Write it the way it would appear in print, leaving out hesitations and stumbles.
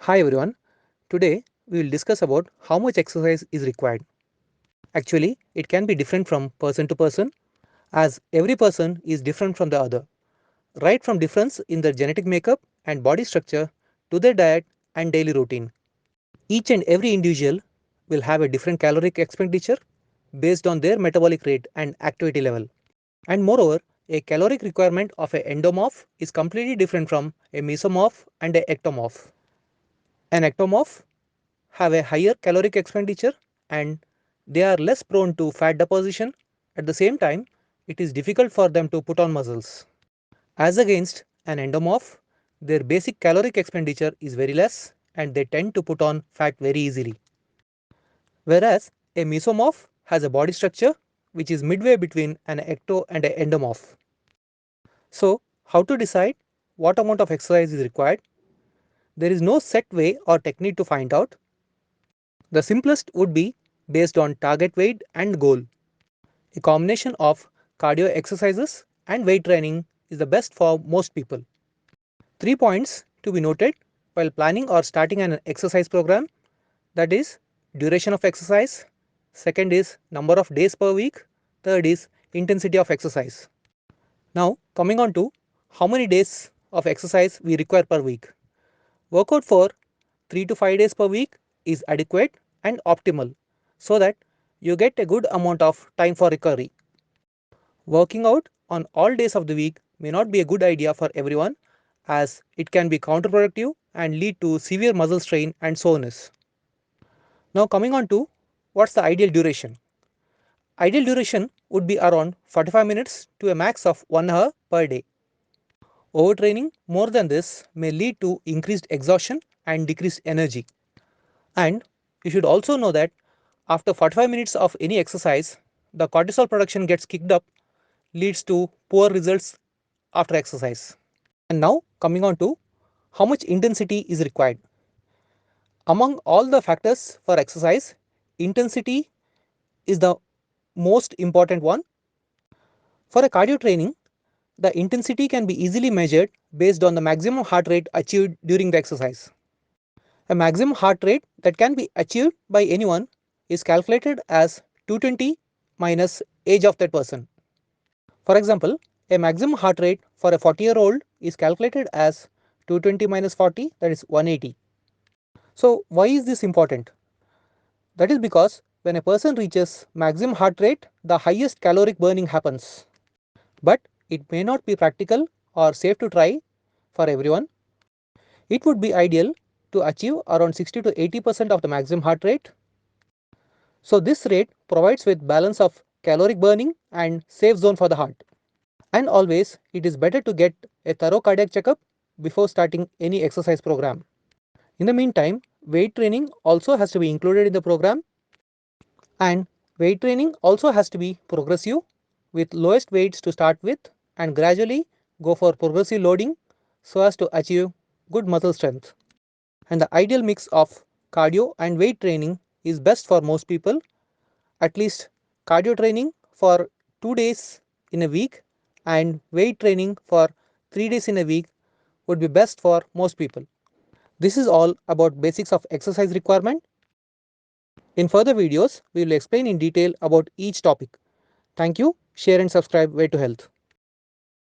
Hi everyone. Today we will discuss about how much exercise is required. Actually, it can be different from person to person as every person is different from the other. Right from difference in their genetic makeup and body structure to their diet and daily routine. Each and every individual will have a different caloric expenditure based on their metabolic rate and activity level. And moreover, a caloric requirement of a endomorph is completely different from a mesomorph and a ectomorph. An ectomorph have a higher caloric expenditure and they are less prone to fat deposition. At the same time, it is difficult for them to put on muscles. As against an endomorph, their basic caloric expenditure is very less and they tend to put on fat very easily. Whereas a mesomorph has a body structure which is midway between an ecto and an endomorph. So, how to decide what amount of exercise is required? There is no set way or technique to find out. The simplest would be based on target weight and goal. A combination of cardio exercises and weight training is the best for most people. 3 points to be noted while planning or starting an exercise program, that is duration of exercise, second is number of days per week, third is intensity of exercise. Now coming on to how many days of exercise we require per week. Workout for 3 to 5 days per week is adequate and optimal so that you get a good amount of time for recovery. Working out on all days of the week may not be a good idea for everyone as it can be counterproductive and lead to severe muscle strain and soreness. Now coming on to what's the ideal duration. Ideal duration would be around 45 minutes to a max of 1 hour per day. Overtraining more than this may lead to increased exhaustion and decreased energy. And you should also know that after 45 minutes of any exercise, the cortisol production gets kicked up, leads to poor results after exercise. And now coming on to how much intensity is required. Among all the factors for exercise, intensity is the most important one. For a cardio training, the intensity can be easily measured based on the maximum heart rate achieved during the exercise. A maximum heart rate that can be achieved by anyone is calculated as 220 minus age of that person. For example, a maximum heart rate for a 40-year-old is calculated as 220 minus 40, that is 180. So why is this important? That is because when a person reaches maximum heart rate, the highest caloric burning happens. But it may not be practical or safe to try for everyone. It would be ideal to achieve around 60 to 80% of the maximum heart rate. So this rate provides with balance of caloric burning and safe zone for the heart. And always it is better to get a thorough cardiac checkup before starting any exercise program. In the meantime, weight training also has to be included in the program, and weight training also has to be progressive with lowest weights to start with and gradually go for progressive loading so as to achieve good muscle strength. And the ideal mix of cardio and weight training is best for most people. At least cardio training for 2 days in a week and weight training for 3 days in a week would be best for most people. This is all about basics of exercise requirement. In further videos, we will explain in detail about each topic. Thank you. Share and subscribe Way to Health.